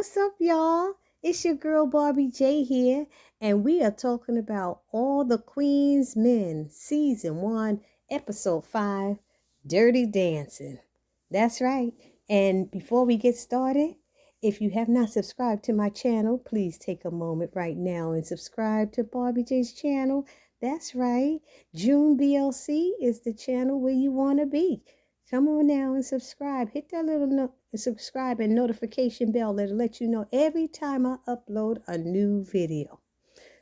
What's up, y'all? It's your girl Barbie J here, and we are talking about All the Queen's Men, Season 1, Episode 5, Dirty Dancing. That's right. And before we get started, if you have not subscribed to my channel, please take a moment right now and subscribe to Barbie J's channel. That's right. June BLC is the channel where you want to be. Come on now and subscribe. Hit that little subscribe and notification bell that'll let you know every time I upload a new video.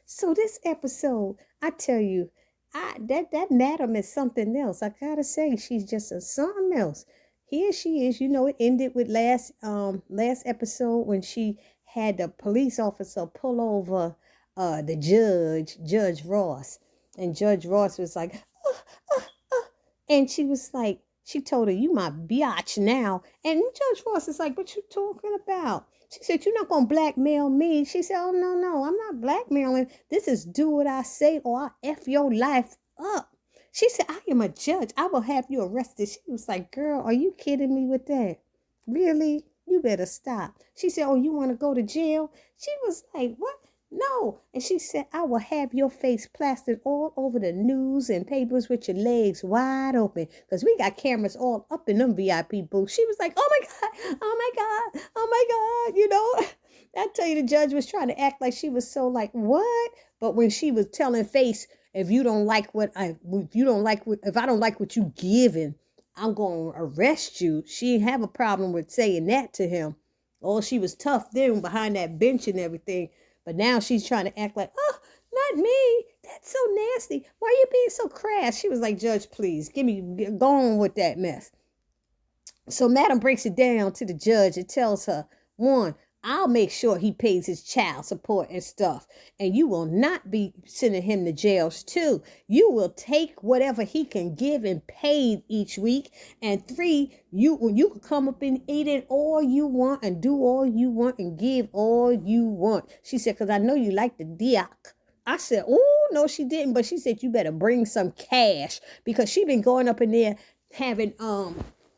So this episode, I tell you, that madam is something else. I gotta say, she's just a something else. Here she is. It ended with last episode when she had the police officer pull over the Judge Ross, and Judge Ross was like, and she was like, she told her, "You my biatch now." And Judge Ross is like, "What you talking about?" She said, "You're not going to blackmail me." She said, "Oh, no, I'm not blackmailing. This is do what I say or I'll F your life up." She said, "I am a judge. I will have you arrested." She was like, "Girl, are you kidding me with that? Really? You better stop." She said, "Oh, you want to go to jail?" She was like, "What? No." And she said, "I will have your face plastered all over the news and papers with your legs wide open, because we got cameras all up in them VIP booths." She was like, "Oh my God, oh my God, oh my God." I tell you, the judge was trying to act like she was so like, what? But when she was telling Face, if I don't like what you giving, I'm going to arrest you. She didn't have a problem with saying that to him. Oh, she was tough then behind that bench and everything. But now she's trying to act like, "Oh, not me. That's so nasty. Why are you being so crass?" She was like, "Judge, please, go on with that mess." So Madam breaks it down to the judge and tells her, one, "I'll make sure he pays his child support and stuff. And you will not be sending him to jail. Two, you will take whatever he can give and paid each week. And three, you can come up and eat it all you want and do all you want and give all you want." She said, "Because I know you like the diak." I said, "Oh, no, she didn't." But she said, "You better bring some cash," because she been going up in there having,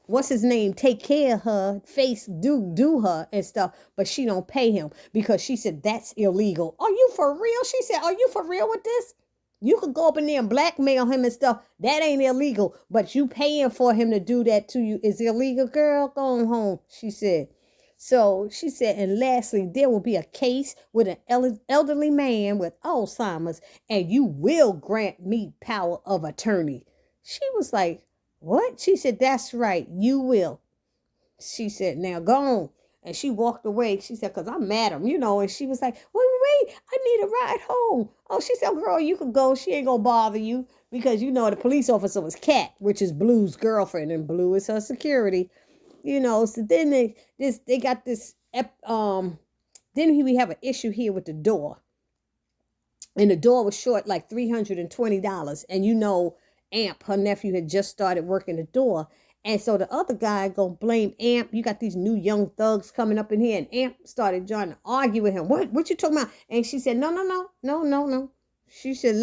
what's his name, take care of her, Face do her and stuff, but she don't pay him because she said that's illegal. Are you for real? She said, "Are you for real with this? You could go up in there and blackmail him and stuff. That ain't illegal, but you paying for him to do that to you is illegal, girl. Go on home," she said. So she said, "And lastly, there will be a case with an elderly man with Alzheimer's, and you will grant me power of attorney." She was like, "What?" She said, "That's right, you will." She said, "Now go on." And she walked away. She said, "Because I'm Madam, And she was like, wait, I need a ride home." Oh, she said, "Girl, you could go. She ain't going to bother you." Because, the police officer was Kat, which is Blue's girlfriend, and Blue is her security. So then they got this, then we have an issue here with the door. And the door was short like $320. And Amp, her nephew, had just started working the door. And so the other guy gonna blame Amp. You got these new young thugs coming up in here, and Amp started trying to argue with him. What you talking about? And she said, no. She said,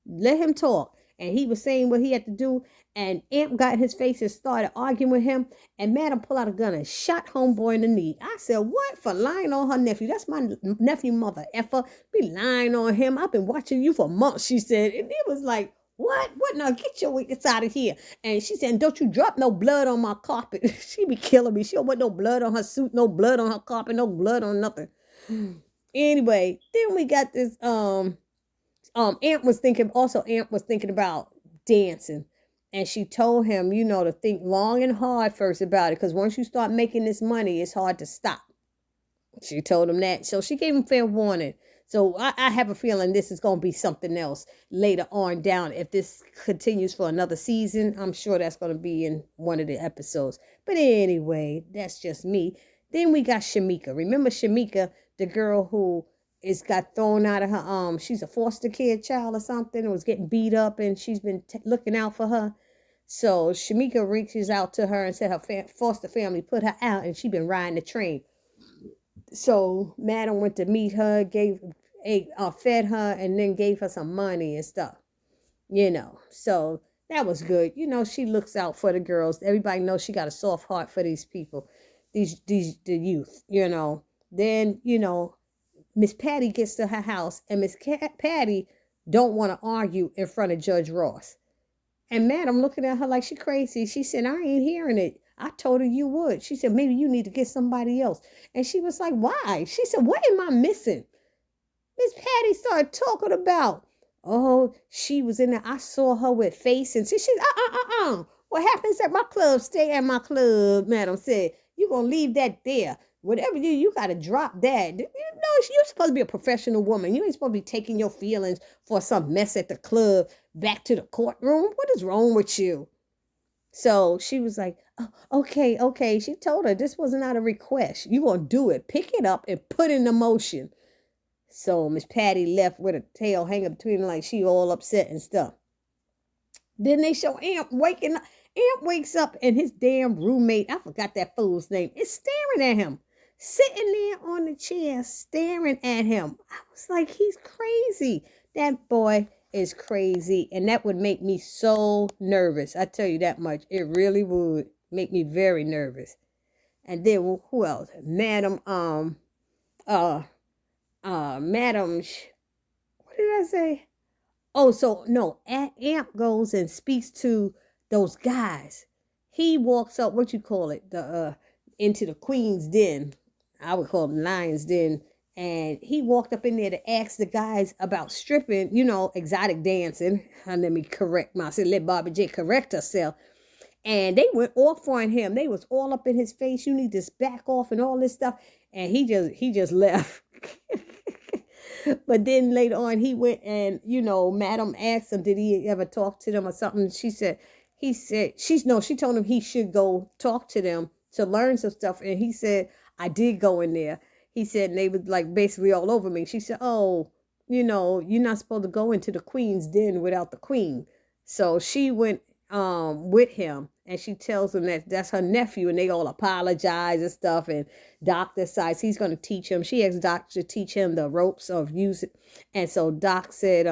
let him talk. And he was saying what he had to do. And Amp got in his face and started arguing with him. And Madam pulled out a gun and shot homeboy in the knee. I said, "What? For lying on her nephew? That's my nephew, mother effer. Be lying on him. I've been watching you for months," she said. And it was like, what? Now get your weakness out of here. And she said, "Don't you drop no blood on my carpet." She be killing me. She don't want no blood on her suit, no blood on her carpet, no blood on nothing. Anyway, then we got this, Amp was thinking about dancing. And she told him, to think long and hard first about it, because once you start making this money, it's hard to stop. She told him that. So she gave him fair warning. So I have a feeling this is going to be something else later on down. If this continues for another season, I'm sure that's going to be in one of the episodes. But anyway, that's just me. Then we got Shamika. Remember Shamika, the girl who got thrown out of her, she's a foster kid child or something, and was getting beat up, and she's been looking out for her. So Shamika reaches out to her and said her foster family put her out, and she's been riding the train. So Madam went to meet her, fed her, and then gave her some money and stuff. So that was good. She looks out for the girls. Everybody knows she got a soft heart for these people, the youth. then, Miss Patty gets to her house, and Miss Patty don't want to argue in front of Judge Ross. And Madam looking at her like she crazy. She said, I ain't hearing it. I told her you would. She said, maybe you need to get somebody else. And she was like, why? She said, what am I missing? Miss Patty started talking about, oh, she was in there. I saw her with face. And she said, what happens at my club, stay at my club. Madam said, you're going to leave that there. Whatever you got to drop that. You're supposed to be a professional woman. You ain't supposed to be taking your feelings for some mess at the club back to the courtroom. What is wrong with you? So she was like, oh, okay. She told her this was not a request. You're going to do it. Pick it up and put in the motion. So Miss Patty left with a tail hanging between her like she all upset and stuff. Then they show Amp waking up. Amp wakes up and his damn roommate, I forgot that fool's name, is staring at him. Sitting there on the chair, staring at him. I was like, he's crazy. That boy is crazy. And that would make me so nervous. I tell you that much. It really would make me very nervous. And then who else? Madam, what did I say? Oh, so no, Amp goes and speaks to those guys. He walks up, into the Queen's Den. I would call it the Lion's Den. And he walked up in there to ask the guys about stripping, exotic dancing. Let me correct myself. Let Barbara J correct herself. And they went off on him. They was all up in his face. You need to back off and all this stuff. And he just left. But then later on, he went and, Madam asked him, did he ever talk to them or something? She told him he should go talk to them to learn some stuff. And he said, I did go in there. He said, and they was like basically all over me. She said, oh, you're not supposed to go into the Queen's Den without the Queen. So she went with him, and she tells him that that's her nephew, and they all apologize and stuff. And Doc decides he's going to teach him. She asked Doc to teach him the ropes of music. And so Doc said,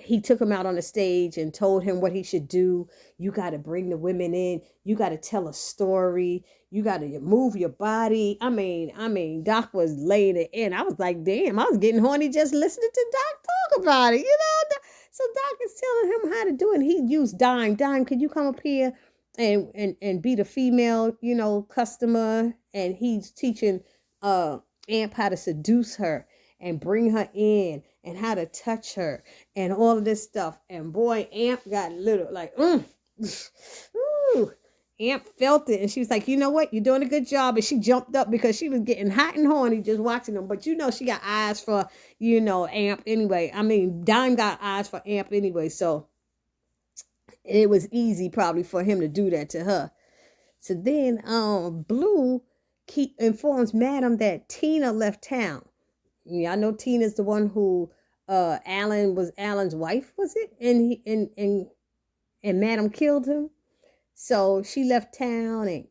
he took him out on the stage and told him what he should do. You got to bring the women in. You got to tell a story. You got to move your body. I mean, Doc was laying it in. I was like, damn, I was getting horny just listening to Doc talk about it, So Doc is telling him how to do it. He used Dime. Dime, could you come up here and be the female, customer? And he's teaching Amp how to seduce her and bring her in and how to touch her and all of this stuff. And boy, Amp got little like, ooh. Amp felt it, and she was like, you know what? You're doing a good job. And she jumped up because she was getting hot and horny just watching them. But she got eyes for, Amp anyway. I mean, Dime got eyes for Amp anyway. So it was easy probably for him to do that to her. So then Blue informs Madam that Tina left town. Yeah, I know Tina's the one who Alan was Alan's wife, was it? And Madam killed him. So she left town, and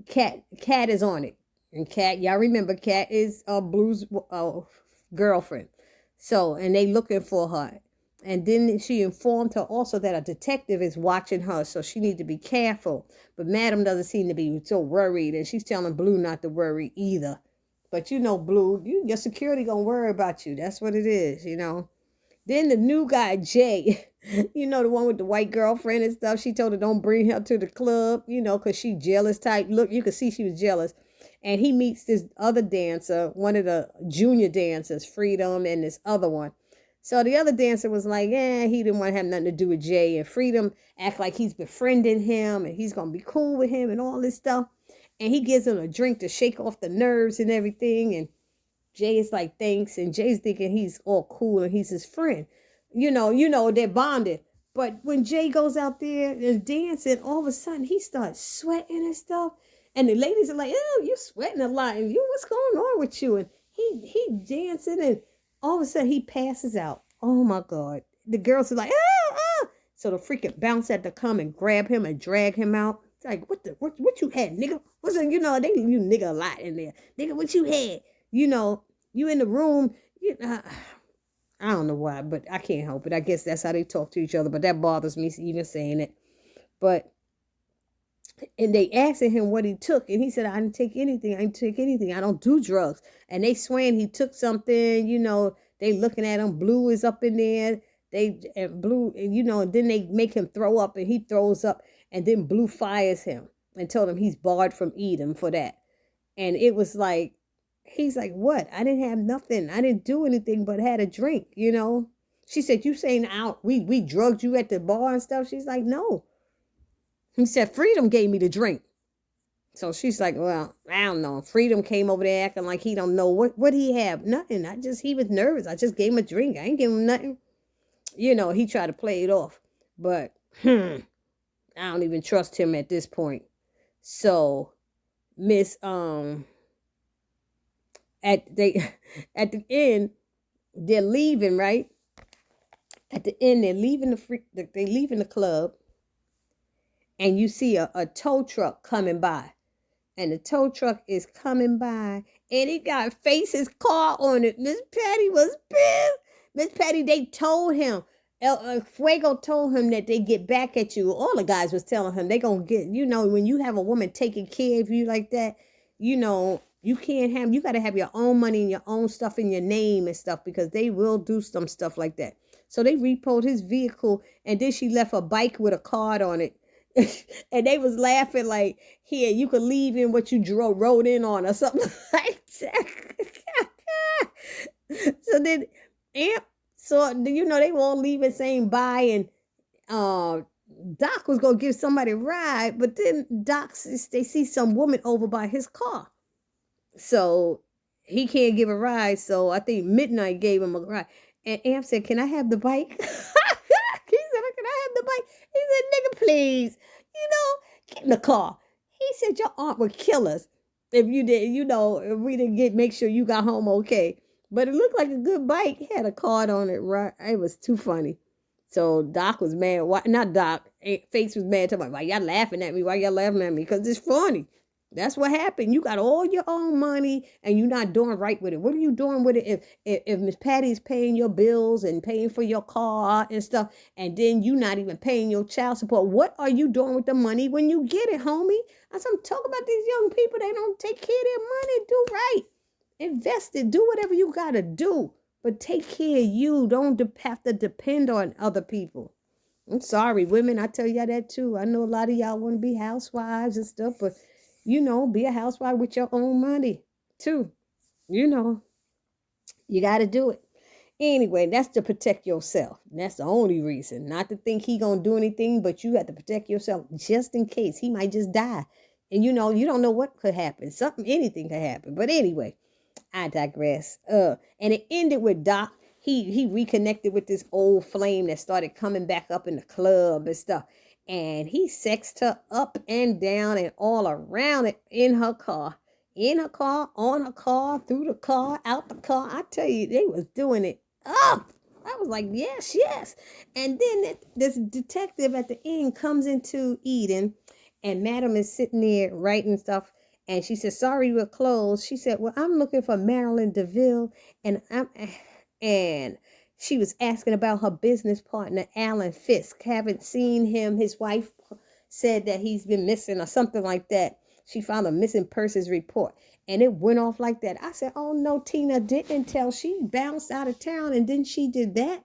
Cat is on it. And Cat, y'all remember, Cat is Blue's girlfriend. So, and they looking for her. And then she informed her also that a detective is watching her, so she need to be careful. But Madam doesn't seem to be so worried, and she's telling Blue not to worry either. But Blue, your security gonna worry about you. That's what it is, Then the new guy, Jay, the one with the white girlfriend and stuff, she told her don't bring her to the club, because she jealous type. Look, you could see she was jealous. And he meets this other dancer, one of the junior dancers, Freedom, and this other one. So the other dancer was like, he didn't want to have nothing to do with Jay. And Freedom act like he's befriending him and he's going to be cool with him and all this stuff. And he gives him a drink to shake off the nerves and everything. And Jay is like, thanks. And Jay's thinking he's all cool and he's his friend. They're bonded. But when Jay goes out there and dancing, all of a sudden he starts sweating and stuff. And the ladies are like, oh, you're sweating a lot. And what's going on with you? And he dancing, and all of a sudden he passes out. Oh my God. The girls are like, ah. So the freaking bouncer had to come and grab him and drag him out. It's like, what you had, nigga? What's it, they you nigga a lot in there. Nigga, what you had? You in the room, I don't know why, but I can't help it. I guess that's how they talk to each other, but that bothers me even saying it. But And they asking him what he took, and he said, I didn't take anything. I didn't take anything. I don't do drugs. And they swearing he took something, they looking at him. Blue is up in there. And Blue, and then they make him throw up, and he throws up, and then Blue fires him and told him he's barred from eating for that. And it was like, he's like, what? I didn't have nothing. I didn't do anything but had a drink, She said, you saying we drugged you at the bar and stuff? She's like, no. He said, Freedom gave me the drink. So she's like, well, I don't know. Freedom came over there acting like he don't know what he have. Nothing. He was nervous. I just gave him a drink. I ain't give him nothing. He tried to play it off. But I don't even trust him at this point. So Miss at the end, they're leaving, right? At the end, they're leaving the club. And you see a tow truck coming by. And the tow truck is coming by. And it got Face's car on it. Miss Patty was pissed. Miss Patty, they told him. Fuego told him that they get back at you. All the guys was telling him they going to get, when you have a woman taking care of you like that, you can't have, you got to have your own money and your own stuff in your name and stuff, because they will do some stuff like that. So they repoed his vehicle, and then she left a bike with a card on it. And they was laughing like, here, you could leave in what you rode in on or something like that. So then, they were all leaving saying bye, and Doc was going to give somebody a ride, but then they see some woman over by his car. So he can't give a ride, so I think Midnight gave him a ride. And Amp said, can I have the bike? He said, can I have the bike? He said, nigga, please, get in the car. He said, your aunt would kill us if you did, if we didn't make sure you got home okay. But it looked like a good bike. It had a card on it, right? It was too funny. So Doc was mad. Why, not Doc. Face was mad. Talking about, why y'all laughing at me? Why y'all laughing at me? Because it's funny. That's what happened. You got all your own money and you're not doing right with it. What are you doing with it if Miss Patty's paying your bills and paying for your car and stuff, and then you not even paying your child support? What are you doing with the money when you get it, homie? I'm talking about these young people. They don't take care of their money. Do right. Invest it. Do whatever you got to do. But take care of you. Don't have to depend on other people. I'm sorry, women. I tell y'all that too. I know a lot of y'all want to be housewives and stuff, but be a housewife with your own money too. You got to do it. Anyway, that's to protect yourself. That's the only reason. Not to think he going to do anything, but you have to protect yourself just in case. He might just die. And you don't know what could happen. Anything could happen. But anyway, I digress. And it ended with Doc. He reconnected with this old flame that started coming back up in the club and stuff. And he sexed her up and down and all around it in her car, on her car, through the car, out the car. I tell you, they was doing it up. I was like, yes, yes. And then this detective at the end comes into Eden, and Madam is sitting there writing stuff. And she said, sorry, we're closed. She said, well, I'm looking for Marilyn DeVille. And she was asking about her business partner, Alan Fisk. Haven't seen him. His wife said that he's been missing or something like that. She found a missing persons report. And it went off like that. I said, oh, no, Tina didn't tell. She bounced out of town and then she did that.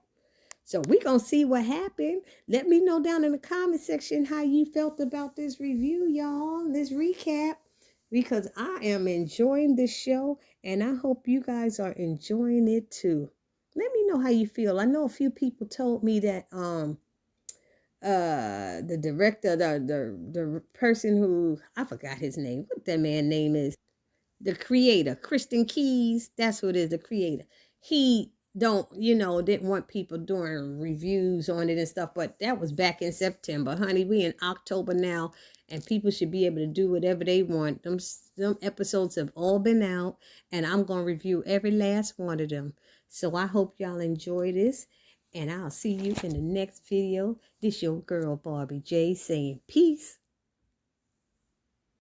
So we're going to see what happened. Let me know down in the comment section how you felt about this review, y'all. This recap. Because I am enjoying this show. And I hope you guys are enjoying it too. Let me know how you feel. I know a few people told me that the director, the person who, I forgot his name, what that man's name is, the creator, Christan Keys, that's what it is, the creator. He didn't want people doing reviews on it and stuff, but that was back in September. Honey, we in October now, and people should be able to do whatever they want. Them episodes have all been out, and I'm going to review every last one of them. So I hope y'all enjoy this, and I'll see you in the next video. This your girl, Barbie J, saying peace.